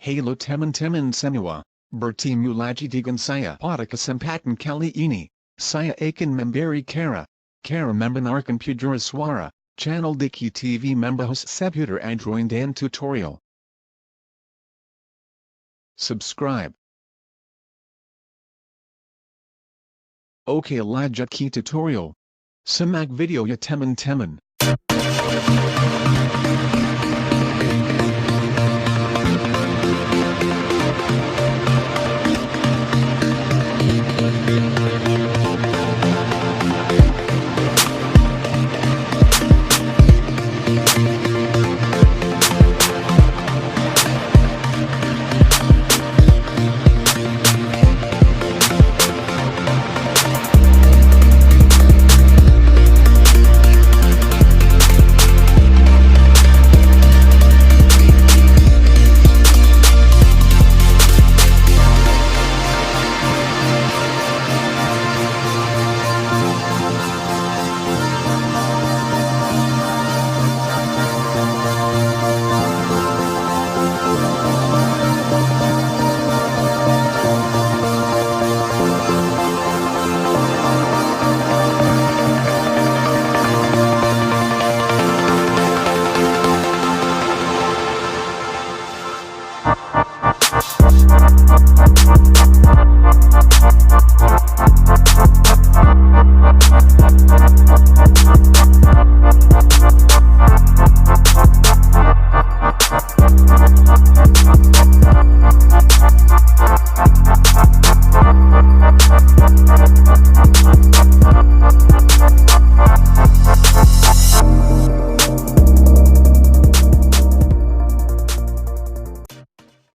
Halo Teman Teman semua, bertemu lagi dengan saya pada kesempatan kali ini. Saya akan memberi Cara membenarkan pujara suara, channel Diki TV membahas seputar Android dan tutorial. Subscribe. Oke lanjut ke tutorial. Simak video ya teman-teman.